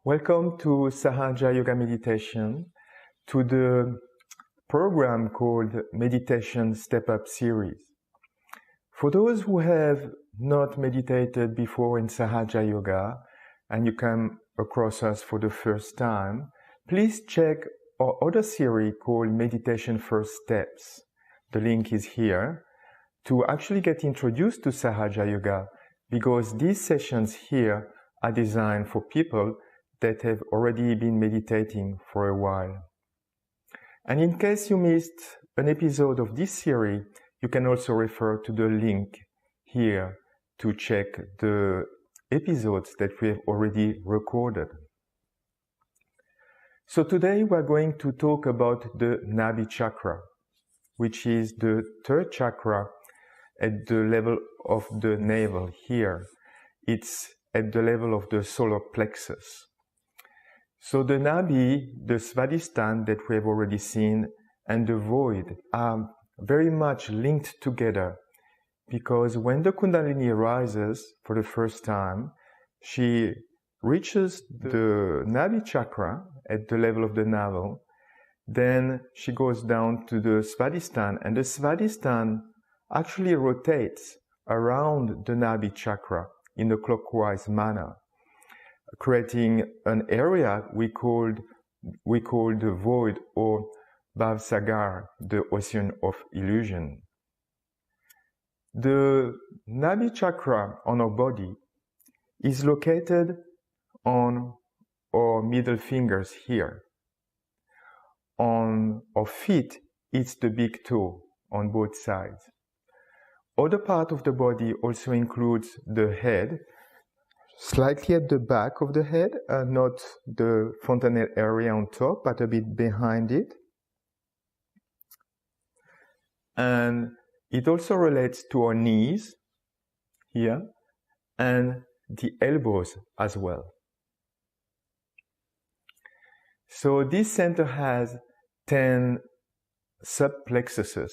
Welcome to Sahaja Yoga Meditation, to the program called Meditation Step Up Series. For those who have not meditated before in Sahaja Yoga and you come across us for the first time, please check our other series called Meditation First Steps. The link is here to actually get introduced to Sahaja Yoga, because these sessions here are designed for people that have already been meditating for a while. And in case you missed an episode of this series, you can also refer to the link here to check the episodes that we have already recorded. So today we're going to talk about the Nabhi chakra, which is the third chakra at the level of the navel here. It's at the level of the solar plexus. So the Nabhi, the Svadhisthana that we have already seen, and the void are very much linked together, because when the Kundalini rises for the first time, she reaches the Nabhi chakra at the level of the navel, then she goes down to the Svadhisthana, and the Svadhisthana actually rotates around the Nabhi chakra in a clockwise manner, creating an area we call the void, or Bhavsagar, the ocean of illusion. The Nabhi chakra on our body is located on our middle fingers here. On our feet, it's the big toe on both sides. Other part of the body also includes the head, slightly at the back of the head, not the fontanelle area on top, but a bit behind it. And it also relates to our knees here and the elbows as well. So this center has 10 subplexuses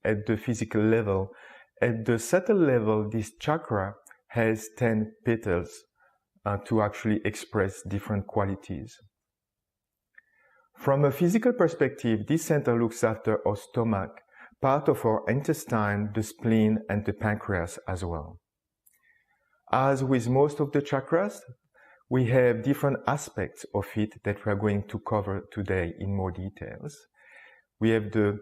at the physical level. At the subtle level, this chakra has 10 petals to actually express different qualities. From a physical perspective, this center looks after our stomach, part of our intestine, the spleen, and the pancreas as well. As with most of the chakras, we have different aspects of it that we are going to cover today in more details. We have the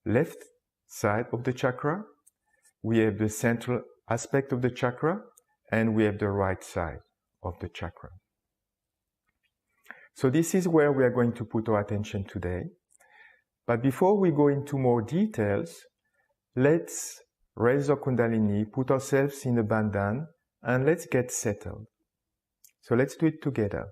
left side of the chakra, we have the central aspect of the chakra, and we have the right side of the chakra. So this is where we are going to put our attention today. But before we go into more details, let's raise our Kundalini, put ourselves in a bandhan, and let's get settled. So let's do it together.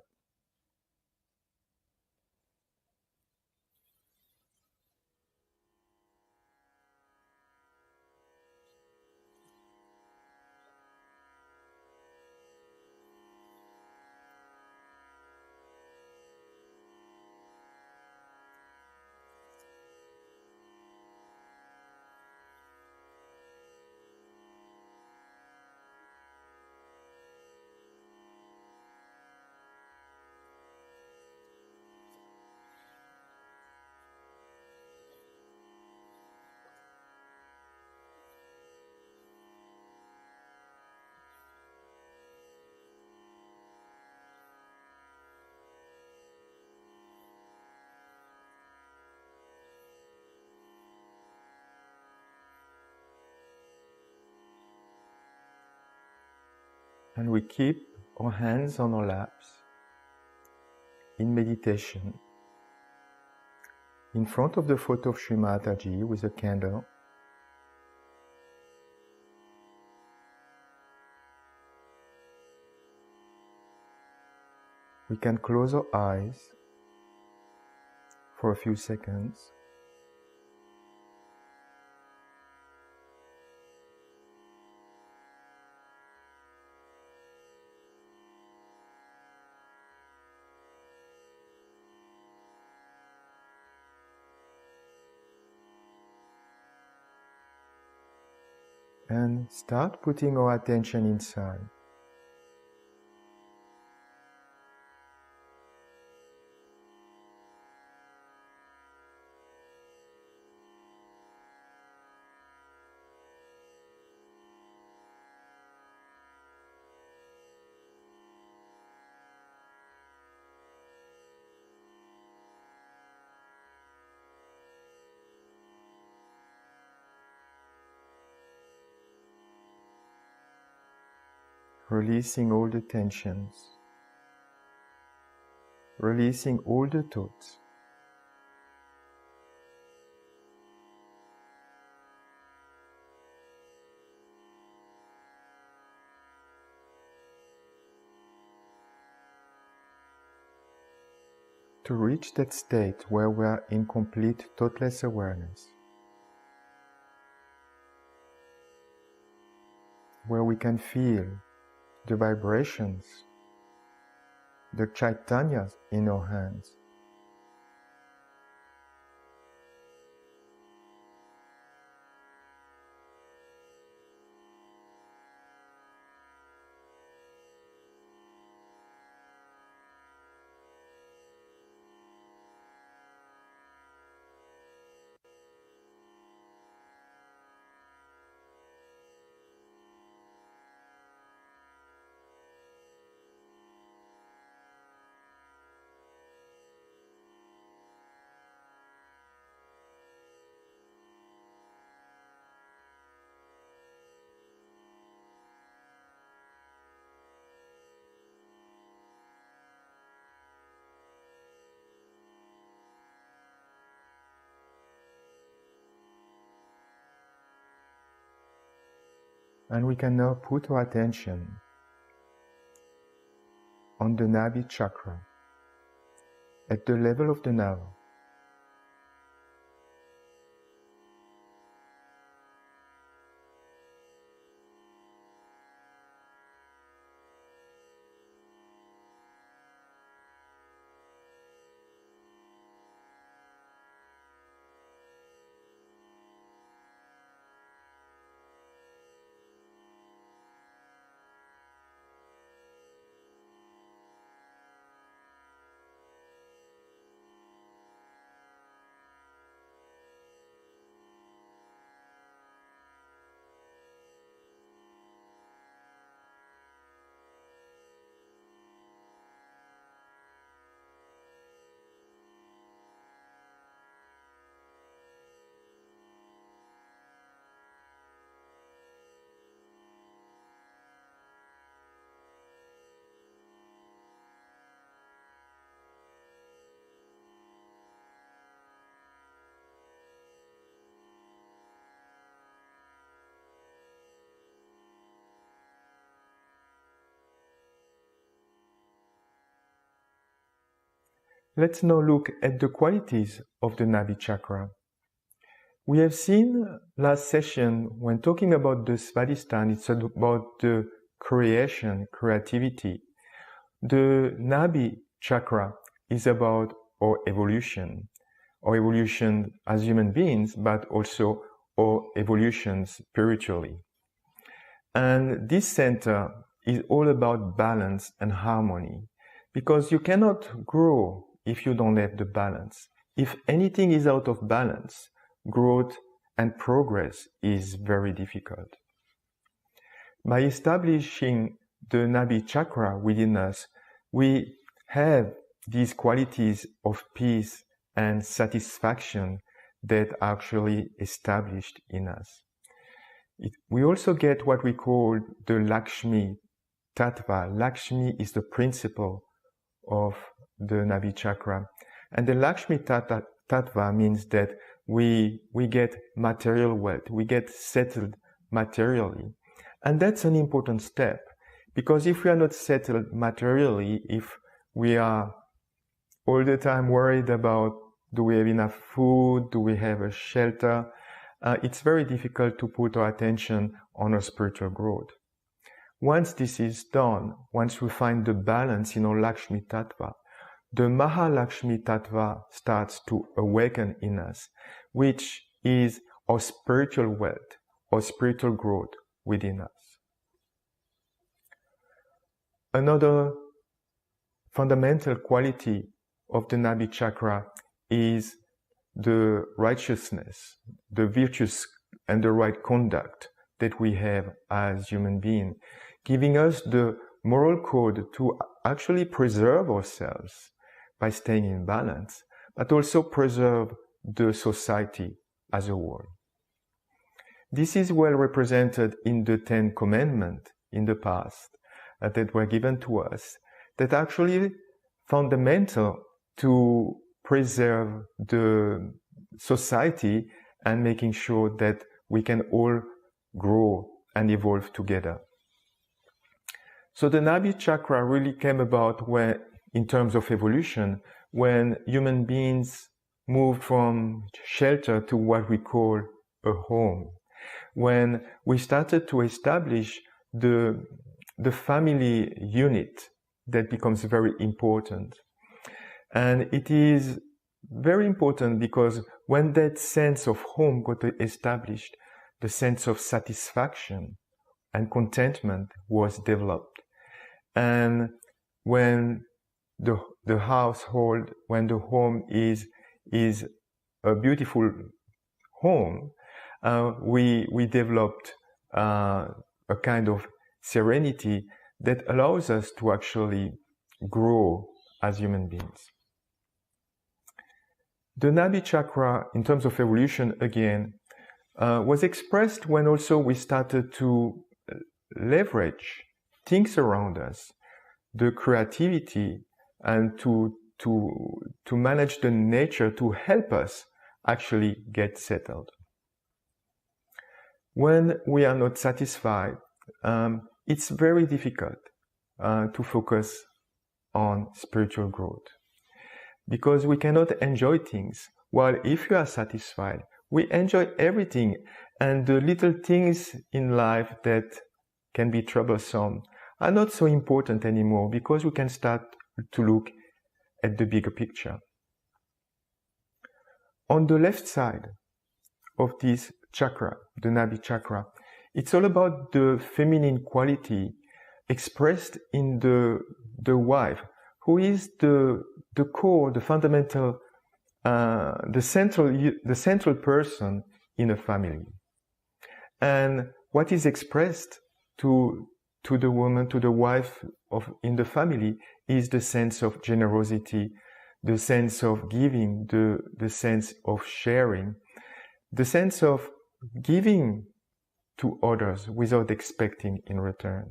And we keep our hands on our laps in meditation in front of the photo of Shri Mataji with a candle. We can close our eyes for a few seconds. And start putting our attention inside. releasing all the tensions, releasing all the thoughts. To reach that state where we are in complete thoughtless awareness, where we can feel the vibrations, the chaitanyas in our hands. And we can now put our attention on the Nabhi chakra, at the level of the navel. Let's now look at the qualities of the Nabhi chakra. We have seen last session, when talking about the Svadhisthana, it's about the creation, creativity. The Nabhi chakra is about our evolution as human beings, but also our evolution spiritually. And this center is all about balance and harmony, because you cannot grow if you don't have the balance. If anything is out of balance, growth and progress is very difficult. By establishing the Nabhi chakra within us, we have these qualities of peace and satisfaction that are actually established in us. We also get what we call the Lakshmi Tattva. Lakshmi is the principle of the Nabhi chakra. And the Lakshmi Tattva means that we get material wealth, we get settled materially. And that's an important step, because if we are not settled materially, if we are all the time worried about do we have enough food, do we have a shelter, it's very difficult to put our attention on our spiritual growth. Once this is done, once we find the balance in our Lakshmi Tattva, the Mahalakshmi Tattva starts to awaken in us, which is our spiritual wealth, our spiritual growth within us. Another fundamental quality of the Nabhi chakra is the righteousness, the virtues and the right conduct that we have as human beings, giving us the moral code to actually preserve ourselves by staying in balance, but also preserve the society as a whole. This is well represented in the 10 Commandments in the past. that were given to us that are actually fundamental to preserve the society and making sure that we can all grow and evolve together. So the Nabhi chakra really came about when, in terms of evolution, when human beings moved from shelter to what we call a home. When we started to establish the family unit that becomes very important. And it is very important because when that sense of home got established, the sense of satisfaction and contentment was developed. And when the household, when the home is a beautiful home, we developed a kind of serenity that allows us to actually grow as human beings. The Nabhi chakra, in terms of evolution again, was expressed when also we started to leverage things around us, the creativity, and to manage the nature to help us actually get settled. When we are not satisfied, it's very difficult to focus on spiritual growth because we cannot enjoy things. While if you are satisfied, we enjoy everything, and the little things in life that can be troublesome are not so important anymore because we can start to look at the bigger picture. On the left side of this chakra, the Nabhi chakra, it's all about the feminine quality expressed in the wife, who is the core, the fundamental, the central person in a family. And what is expressed to the woman, to the wife in the family, is the sense of generosity, the sense of giving, the sense of sharing, the sense of giving to others without expecting in return.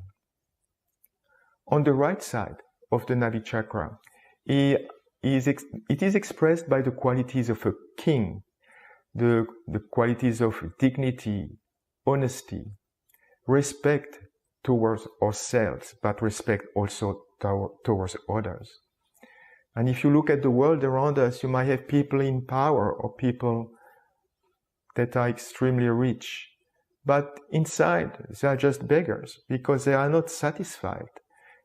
On the right side of the Nabhi chakra, it is expressed by the qualities of a king, the qualities of dignity, honesty, respect towards ourselves, but respect also towards others. And if you look at the world around us, you might have people in power or people that are extremely rich, but inside they are just beggars because they are not satisfied.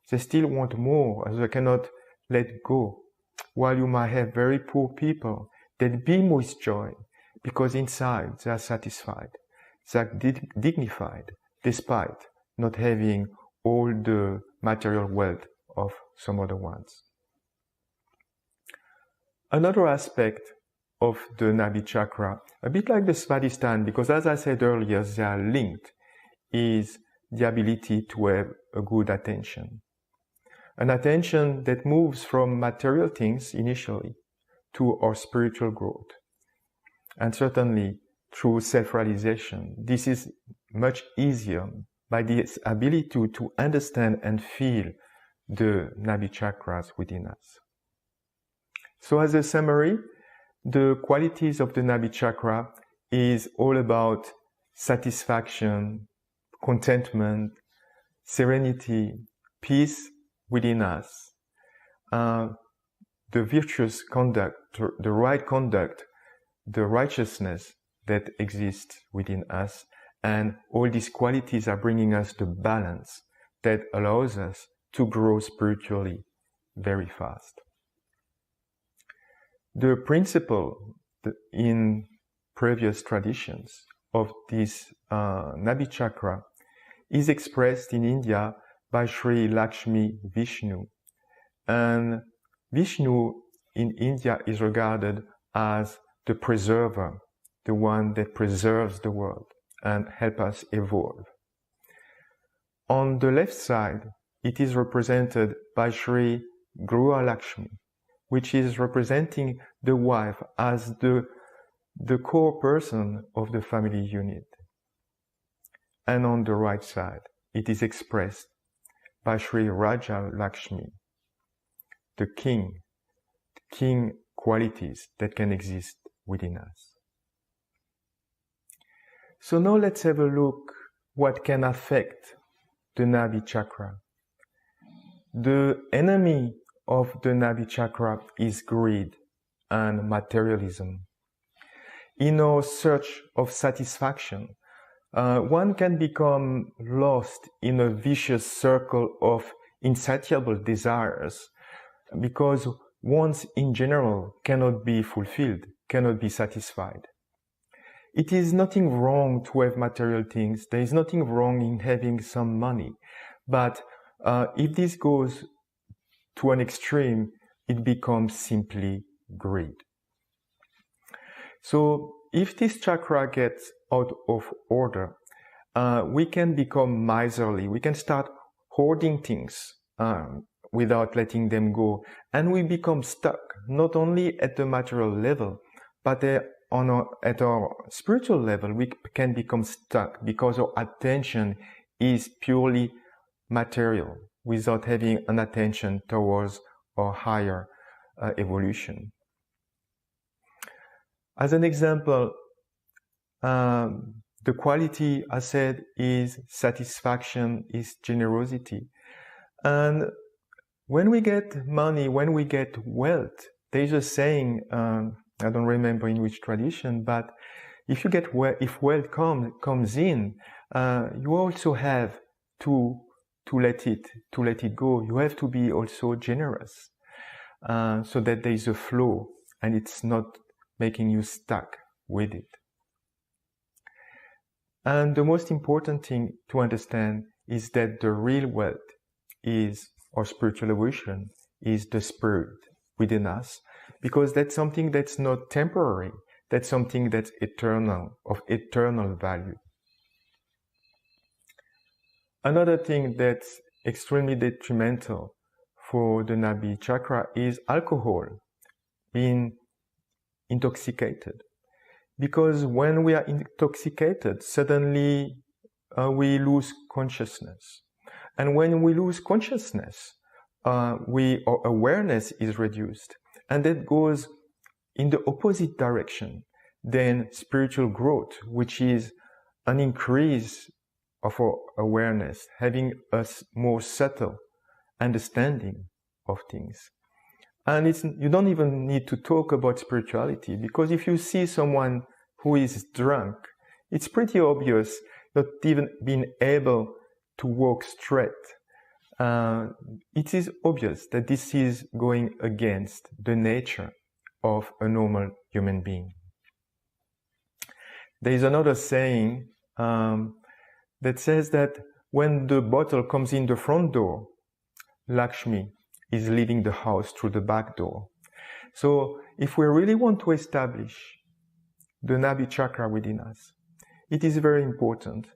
They still want more, as they cannot let go. While you might have very poor people that beam with joy because inside they are satisfied, they are dignified despite not having all the material wealth of some other ones. Another aspect of the Nabhi chakra, a bit like the Svadhisthana, because as I said earlier, they are linked, is the ability to have a good attention. An attention that moves from material things initially to our spiritual growth. And certainly through self-realization, this is much easier by this ability to understand and feel the Nabhi chakras within us. So as a summary, the qualities of the Nabhi chakra is all about satisfaction, contentment, serenity, peace within us, the virtuous conduct, the right conduct, the righteousness that exists within us, and all these qualities are bringing us the balance that allows us to grow spiritually very fast. The principle in previous traditions of this Nabhi chakra is expressed in India by Shri Lakshmi Vishnu. And Vishnu in India is regarded as the preserver, the one that preserves the world and help us evolve. On the left side, it is represented by Shri Griha Lakshmi, which is representing the wife as the core person of the family unit. And on the right side, it is expressed by Shri Raja Lakshmi, the king qualities that can exist within us. So now let's have a look what can affect the Nabhi chakra. The enemy of the Nabhi chakra is greed and materialism. In our search of satisfaction, one can become lost in a vicious circle of insatiable desires because wants in general cannot be fulfilled, cannot be satisfied. It is nothing wrong to have material things. There is nothing wrong in having some money. But if this goes to an extreme, it becomes simply greed. So if this chakra gets out of order, we can become miserly. We can start hoarding things without letting them go. And we become stuck, not only at the material level, but at our spiritual level, we can become stuck because our attention is purely material without having an attention towards our higher evolution. As an example, the quality I said is satisfaction, is generosity. And when we get money, when we get wealth, there's a saying, I don't remember in which tradition, but if wealth comes in, you also have to let it go. You have to be also generous, so that there is a flow and it's not making you stuck with it. And the most important thing to understand is that the real wealth is our spiritual evolution, is the spirit within us, because that's something that's not temporary, that's something that's eternal, of eternal value. Another thing that's extremely detrimental for the Nabhi chakra is alcohol, being intoxicated. Because when we are intoxicated, suddenly we lose consciousness. And when we lose consciousness, our awareness is reduced. And that goes in the opposite direction than spiritual growth, which is an increase of our awareness, having a more subtle understanding of things. And you don't even need to talk about spirituality, because if you see someone who is drunk, it's pretty obvious not even being able to walk straight. It is obvious that this is going against the nature of a normal human being. There is another saying that says that when the bottle comes in the front door, Lakshmi is leaving the house through the back door. So if we really want to establish the Nabhi chakra within us, it is very important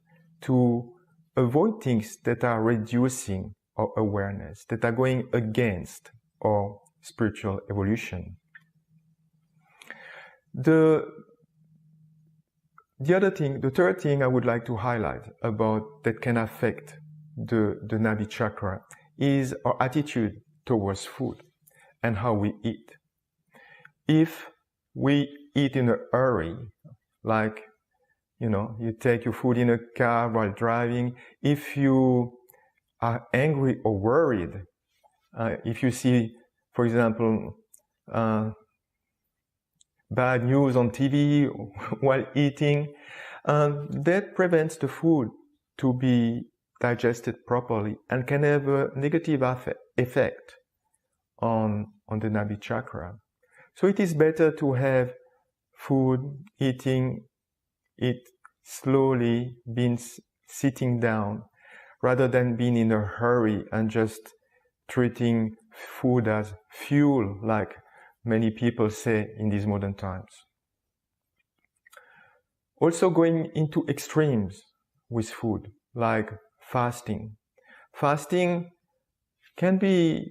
to avoid things that are reducing our awareness, that are going against our spiritual evolution. The third thing I would like to highlight about that can affect the Nabhi chakra is our attitude towards food and how we eat. If we eat in a hurry, like, you take your food in a car while driving, if you are angry or worried, if you see, for example, bad news on TV while eating, that prevents the food to be digested properly and can have a negative effect on the Nabhi chakra. So it is better to have food, eating it slowly, being sitting down, rather than being in a hurry and just treating food as fuel, like many people say in these modern times. Also going into extremes with food, like fasting. Fasting can be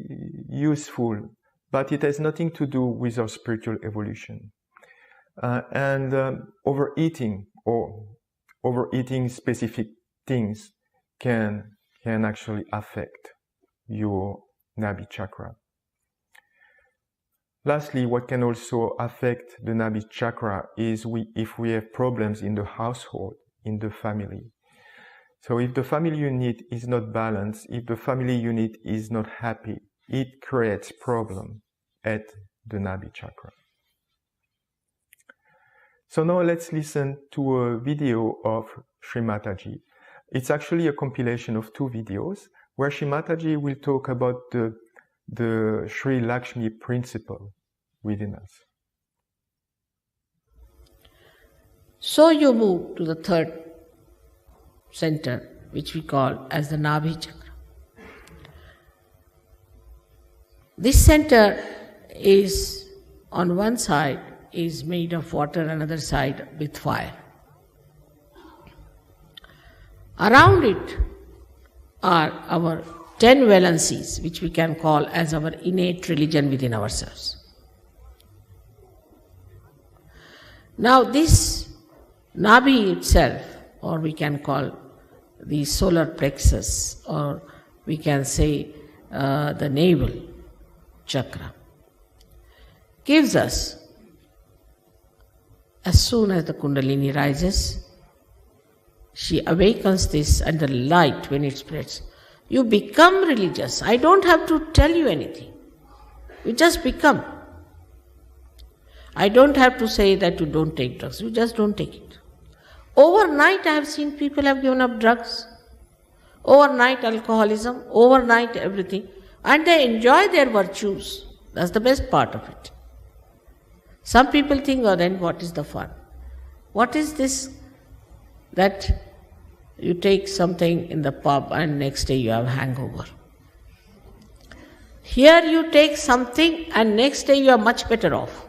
useful, but it has nothing to do with our spiritual evolution. And overeating or overeating specific things can actually affect your Nabhi chakra. Lastly, what can also affect the Nabhi chakra is if we have problems in the household, in the family. So if the family unit is not balanced, if the family unit is not happy, it creates problem at the Nabhi chakra. So now let's listen to a video of Shri Mataji. It's actually a compilation of 2 videos where Shri Mataji will talk about the Shri Lakshmi principle within us. So you move to the 3rd center, which we call as the Nabhi chakra. This center is, on one side, is made of water, another side with fire. Around it are our 10 valencies, which we can call as our innate religion within ourselves. Now this Nabhi itself, or we can call the solar plexus, or we can say the navel chakra, gives us, as soon as the Kundalini rises, she awakens this, and the light, when it spreads, you become religious. I don't have to tell you anything. You just become. I don't have to say that you don't take drugs. You just don't take it. Overnight I have seen people have given up drugs. Overnight alcoholism, overnight everything. And they enjoy their virtues. That's the best part of it. Some people think, oh, then what is the fun? What is this that you take something in the pub and next day you have hangover? Here you take something and next day you are much better off.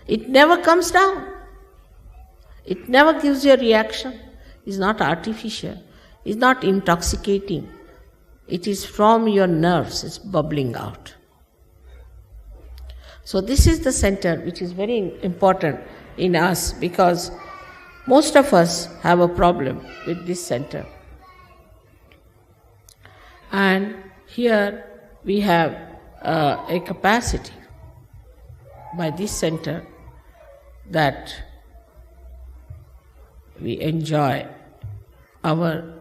It never comes down. It never gives you a reaction. It's not artificial. It's not intoxicating. It is from your nerves. It's bubbling out. So this is the center which is very important in us, because most of us have a problem with this center. And here we have a capacity by this center that we enjoy our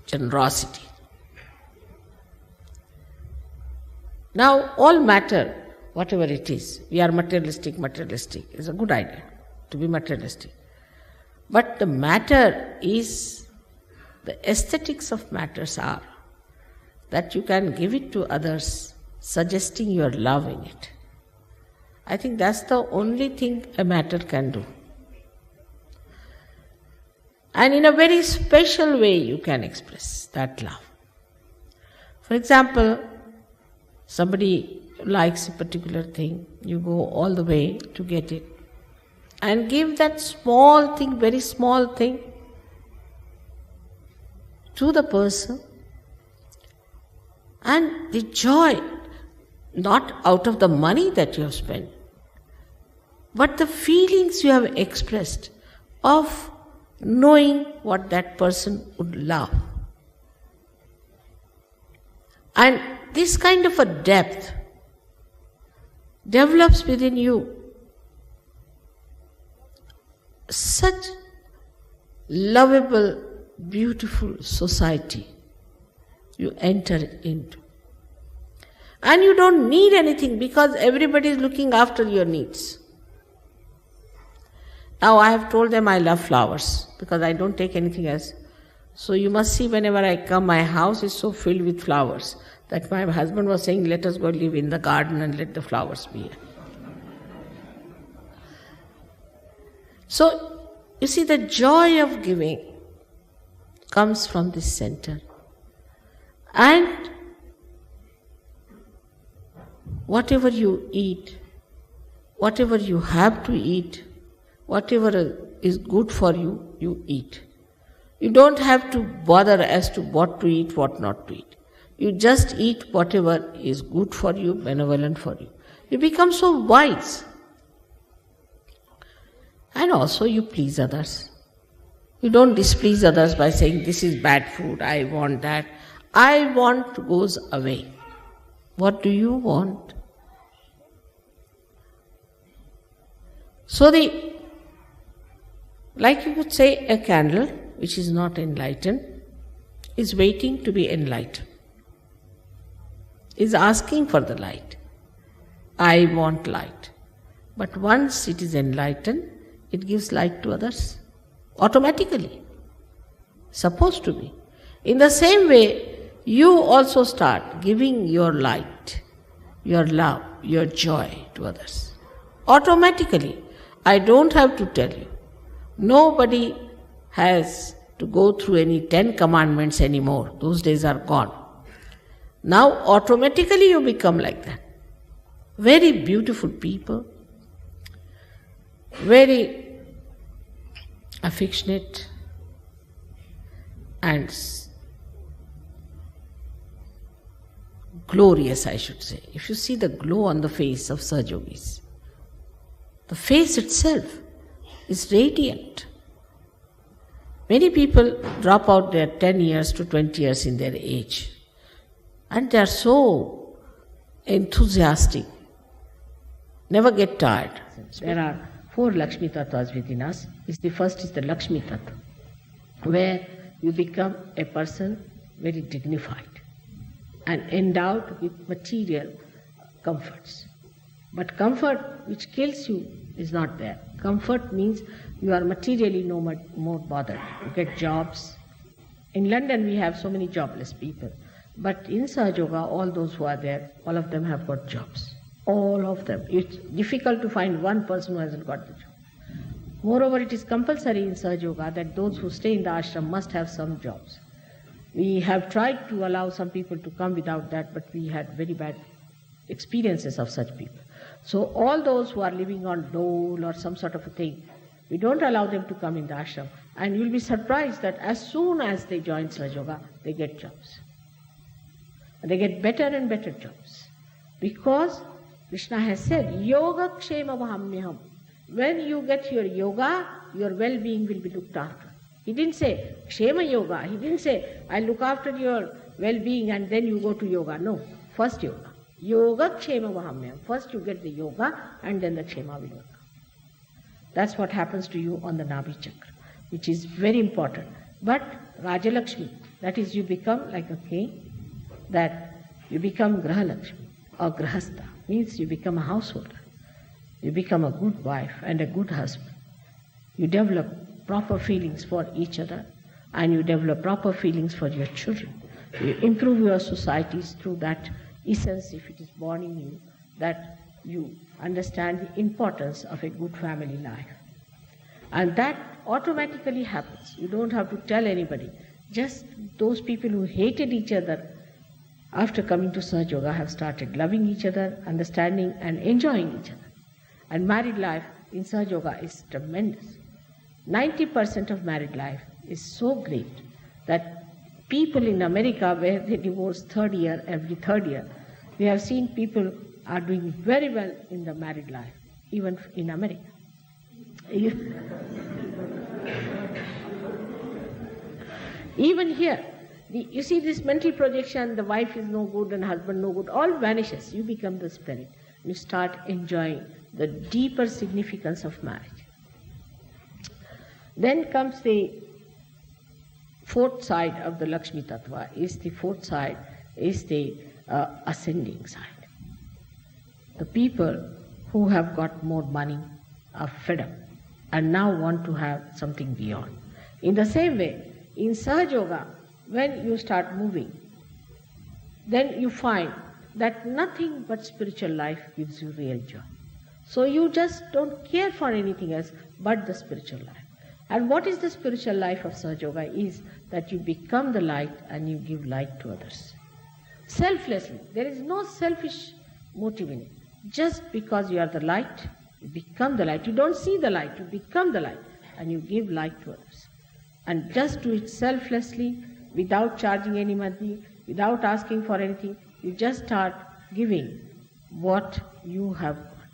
generosity. Now all matter, whatever it is, we are materialistic, it's a good idea to be materialistic. But the matter is, the aesthetics of matters are that you can give it to others, suggesting your love in it. I think that's the only thing a matter can do. And in a very special way you can express that love. For example, somebody likes a particular thing, you go all the way to get it, and give that small thing, very small thing, to the person, and the joy, not out of the money that you have spent, but the feelings you have expressed of knowing what that person would love. And this kind of a depth develops within you such lovable, beautiful society you enter into. And you don't need anything because everybody is looking after your needs. Now I have told them I love flowers because I don't take anything else. So you must see whenever I come, my house is so filled with flowers that my husband was saying, let us go live in the garden and let the flowers be here. So, you see, the joy of giving comes from this center. And whatever you eat, whatever you have to eat, whatever is good for you, you eat. You don't have to bother as to what to eat, what not to eat. You just eat whatever is good for you, benevolent for you. You become so wise. And also you please others. You don't displease others by saying, this is bad food, I want that. I want goes away. What do you want? So like you could say, a candle which is not enlightened is waiting to be enlightened, is asking for the light. I want light. But once it is enlightened, it gives light to others. Automatically. Supposed to be. In the same way, you also start giving your light, your love, your joy to others. Automatically. I don't have to tell you. Nobody has to go through any 10 commandments anymore. Those days are gone. Now automatically you become like that. Very beautiful people, very affectionate and glorious, I should say. If you see the glow on the face of Sahajogis, the face itself is radiant. Many people drop out their 10 years to 20 years in their age, and they are so enthusiastic, never get tired. There are 4 Lakshmi Tattvas within us. The first is the Lakshmi Tattva, where you become a person very dignified and endowed with material comforts. But comfort which kills you is not there. Comfort means you are materially no more bothered. You get jobs. In London we have so many jobless people. But in Sahajoga, all those who are there, all of them have got jobs. All of them. It's difficult to find one person who hasn't got the job. Moreover, it is compulsory in Sahajoga that those who stay in the ashram must have some jobs. We have tried to allow some people to come without that, but we had very bad experiences of such people. So all those who are living on dole or some sort of a thing, we don't allow them to come in the ashram. And you'll be surprised that as soon as they join Sahajoga, they get jobs. And they get better and better jobs. Because Krishna has said, Yoga Kshema Vahamyaham. When you get your yoga, your well-being will be looked after. He didn't say Kshema Yoga. He didn't say, I look after your well-being and then you go to yoga. No, first yoga. Yoga Kshema Vahamyaham. First you get the yoga and then the Kshema will work. That's what happens to you on the Nabhi chakra, which is very important. But Rajalakshmi, that is you become like a king, that you become Grahalakshmi or Grahastha, means you become a householder. You become a good wife and a good husband. You develop proper feelings for each other and you develop proper feelings for your children. You improve your societies through that essence, if it is born in you, that you understand the importance of a good family life. And that automatically happens. You don't have to tell anybody. Just those people who hated each other after coming to Sahajoga have started loving each other, understanding and enjoying each other. And married life in Sahajoga is tremendous. 90% of married life is so great that people in America, where they divorce every third year, we have seen people are doing very well in the married life, even in America. Even here, you see this mental projection, the wife is no good and husband no good, all vanishes. You become the spirit. You start enjoying the deeper significance of marriage. Then comes the fourth side of the Lakshmi Tattva, is the ascending side. The people who have got more money are fed up and now want to have something beyond. In the same way, in Sahajoga, when you start moving, then you find that nothing but spiritual life gives you real joy. So you just don't care for anything else but the spiritual life. And what is the spiritual life of Sahajoga is that you become the light and you give light to others. Selflessly. There is no selfish motive in it. Just because you are the light, you become the light. You don't see the light, you become the light and you give light to others. And just do it selflessly, without charging any money, without asking for anything. You just start giving what you have got,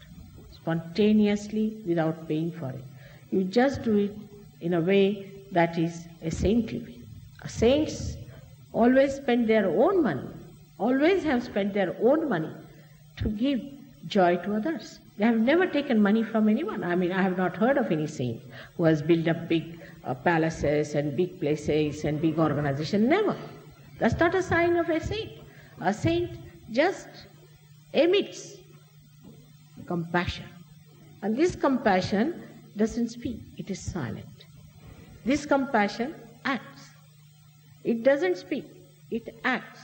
spontaneously, without paying for it. You just do it in a way that is a saintly way. Saints always spend their own money, always have spent their own money to give joy to others. They have never taken money from anyone. I mean, I have not heard of any saint who has built up big palaces and big places and big organizations. Never. That's not a sign of a saint. A saint just emits compassion. And this compassion doesn't speak, it is silent. This compassion acts. It doesn't speak, it acts.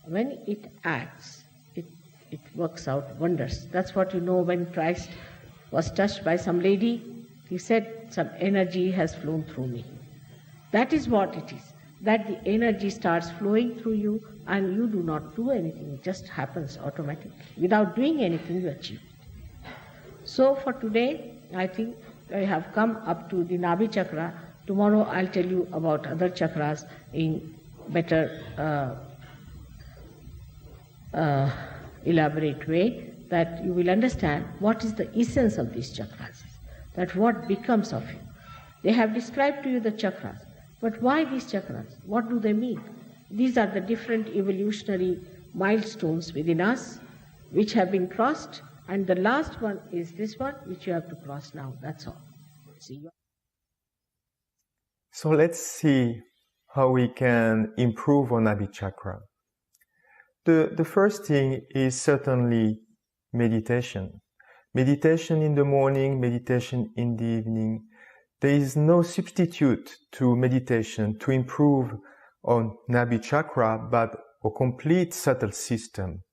When it acts, it works out wonders. That's what you know when Christ was touched by some lady. He said, some energy has flown through me. That is what it is. That the energy starts flowing through you and you do not do anything. It just happens automatically. Without doing anything, you achieve it. So for today, I think I have come up to the Nabhi chakra. Tomorrow I'll tell you about other chakras in better elaborate way, that you will understand what is the essence of these chakras, that what becomes of you. They have described to you the chakras, but why these chakras? What do they mean? These are the different evolutionary milestones within us which have been crossed, and the last one is this one which you have to cross now. That's all. See you. So let's see how we can improve on Nabhi chakra. The first thing is certainly meditation. Meditation in the morning, meditation in the evening. There is no substitute to meditation to improve on Nabhi chakra, but a complete subtle system.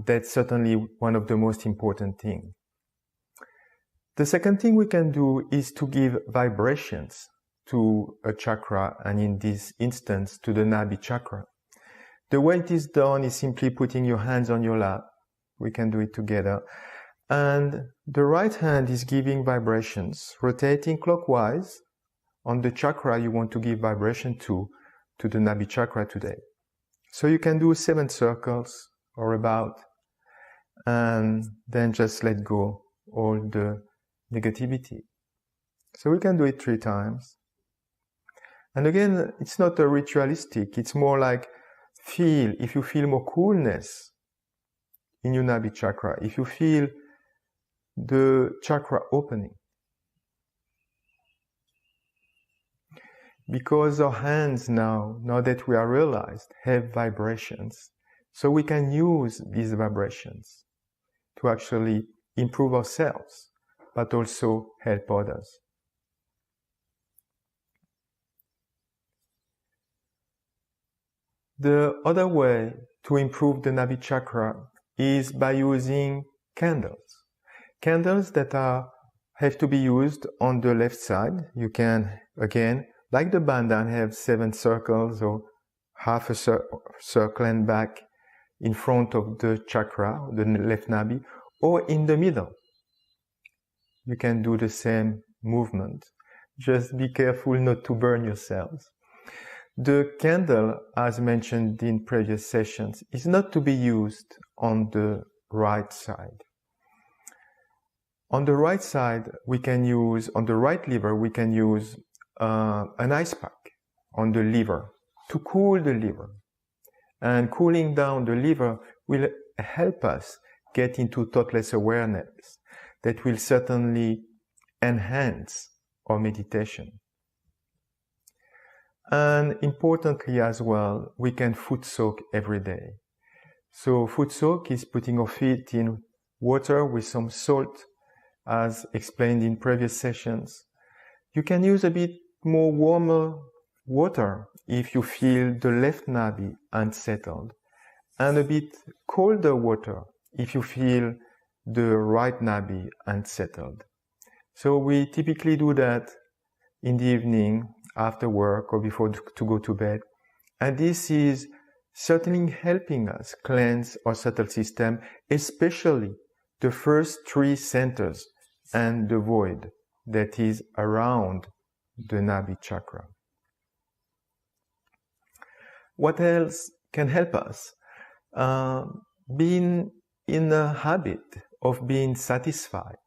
That's certainly one of the most important things. The second thing we can do is to give vibrations to a chakra, and in this instance to the Nabhi chakra. The way it is done is simply putting your hands on your lap. We can do it together. And the right hand is giving vibrations, rotating clockwise on the chakra you want to give vibration to the Nabhi chakra today. So you can do 7 circles or about, and then just let go all the negativity. So we can do it 3 times. And again, it's not a ritualistic, it's more like if you feel more coolness in your Nabhi chakra, if you feel the chakra opening. Because our hands now that we are realized, have vibrations, so we can use these vibrations to actually improve ourselves, but also help others. The other way to improve the Nabhi chakra is by using candles. Candles that have to be used on the left side. You can, again, like the bandhan, have 7 circles or half a circle and back in front of the chakra, the left Nabhi, or in the middle. You can do the same movement. Just be careful not to burn yourselves. The candle, as mentioned in previous sessions, is not to be used on the right side. On the right side, we can use, on the right liver, we can use an ice pack on the liver to cool the liver. And cooling down the liver will help us get into thoughtless awareness that will certainly enhance our meditation. And importantly as well, we can foot soak every day. So foot soak is putting our feet in water with some salt, as explained in previous sessions. You can use a bit more warmer water if you feel the left Nabhi unsettled, and a bit colder water if you feel the right Nabhi unsettled. So we typically do that in the evening after work or before to go to bed. And this is certainly helping us cleanse our subtle system, especially the first 3 centers and the void that is around the Nabhi chakra. What else can help us? Being in a habit of being satisfied.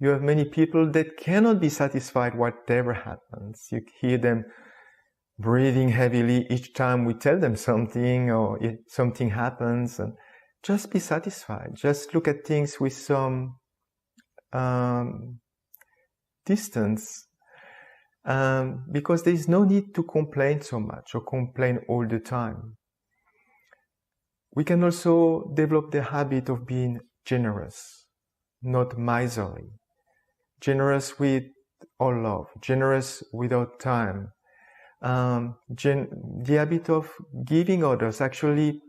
You have many people that cannot be satisfied whatever happens. You hear them breathing heavily each time we tell them something or if something happens. And just be satisfied. Just look at things with some distance, because there is no need to complain so much or complain all the time. We can also develop the habit of being generous, not miserly. Generous with all love, generous without time. The habit of giving others, actually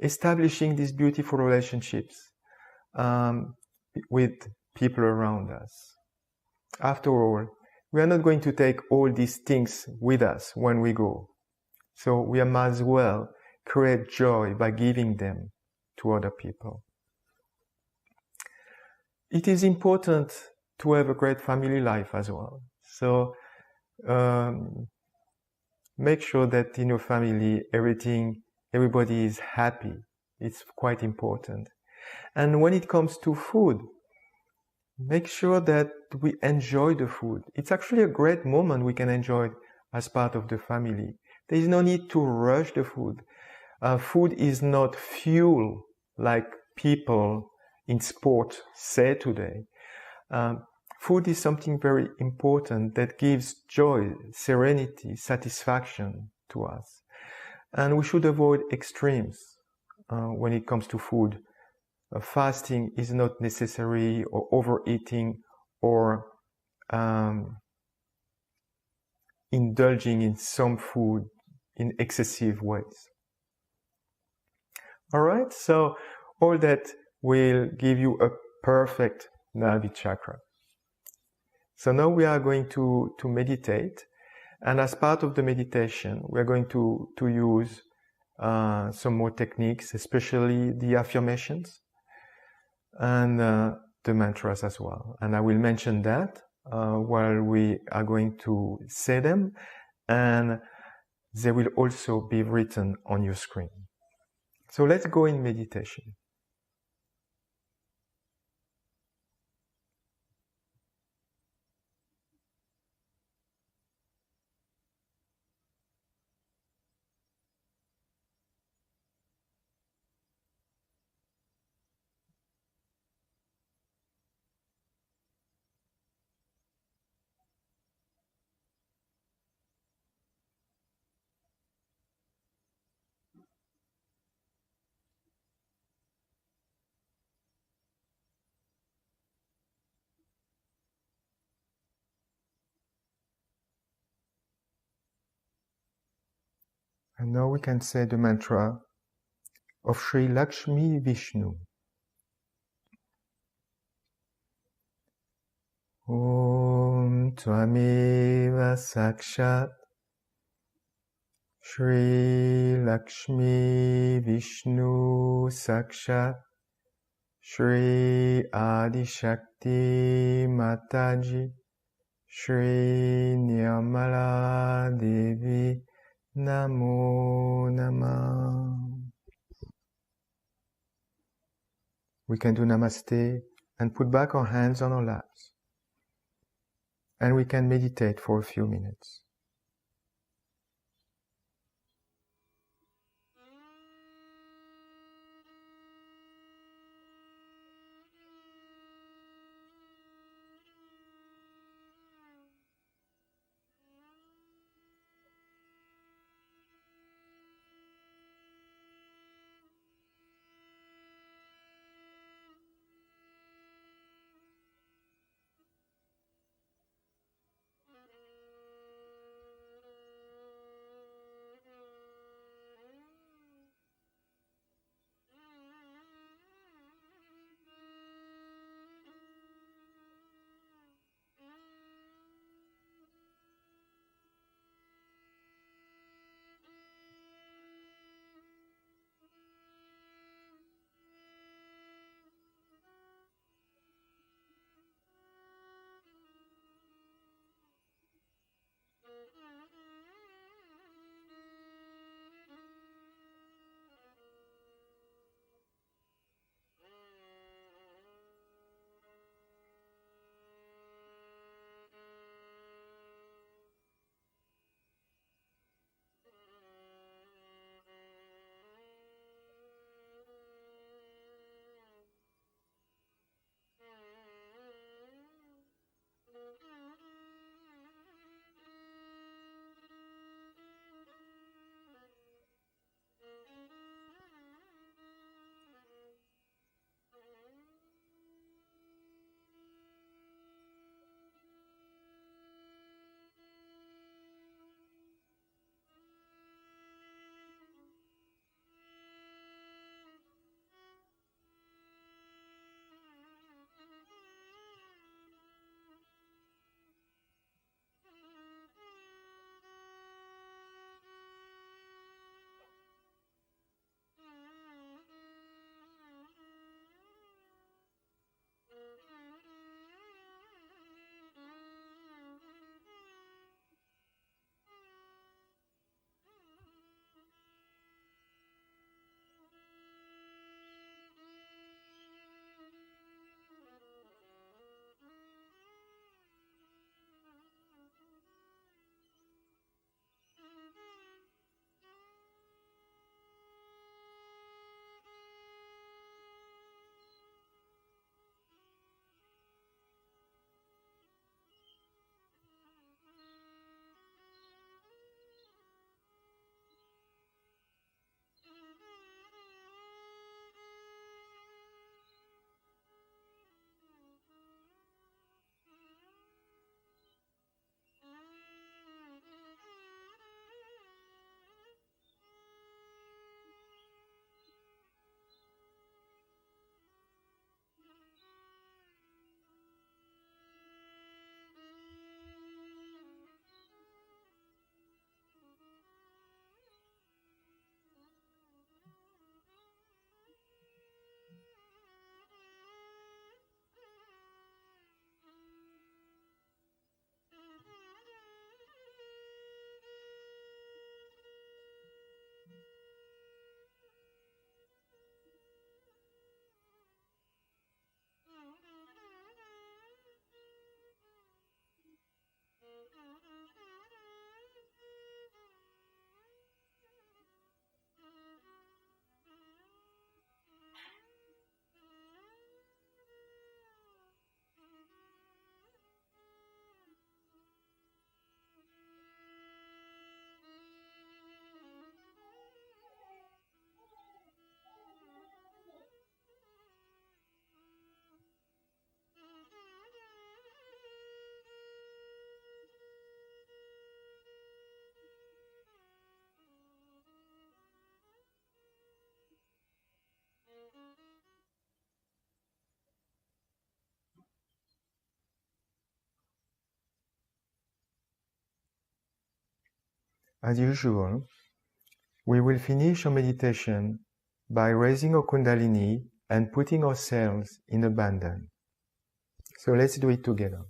establishing these beautiful relationships with people around us. After all, we are not going to take all these things with us when we go. So we might as well create joy by giving them to other people. It is important to have a great family life as well. So make sure that in your family, everybody is happy. It's quite important. And when it comes to food, make sure that we enjoy the food. It's actually a great moment we can enjoy as part of the family. There is no need to rush the food. Food is not fuel like people in sport say today. Food is something very important that gives joy, serenity, satisfaction to us. And we should avoid extremes when it comes to food. Fasting is not necessary, or overeating, or indulging in some food in excessive ways. All right, so all that will give you a perfect Nabhi chakra. So now we are going to meditate, and as part of the meditation, we are going to use some more techniques, especially the affirmations and the mantras as well. And I will mention that while we are going to say them, and they will also be written on your screen. So let's go in meditation. And now we can say the mantra of Shri Lakshmi Vishnu. Om Tvameva Sakshat Shri Lakshmi Vishnu Sakshat Shri Adi Shakti Mataji Shri Nirmala Devi Namo Namah. We can do Namaste and put back our hands on our laps. And we can meditate for a few minutes. as usual, we will finish our meditation by raising our Kundalini and putting ourselves in abandon. So let's do it together.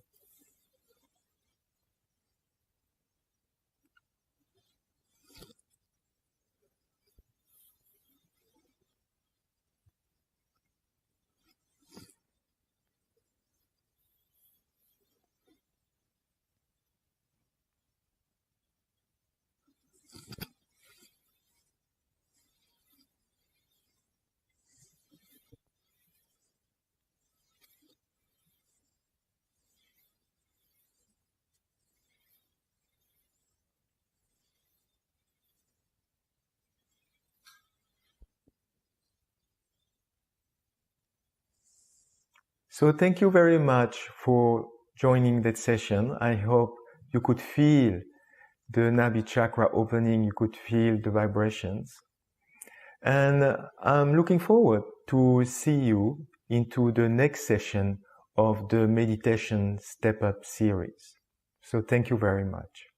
So thank you very much for joining that session. I hope you could feel the Nabhi chakra opening, you could feel the vibrations. And I'm looking forward to see you into the next session of the Meditation Step Up series. So thank you very much.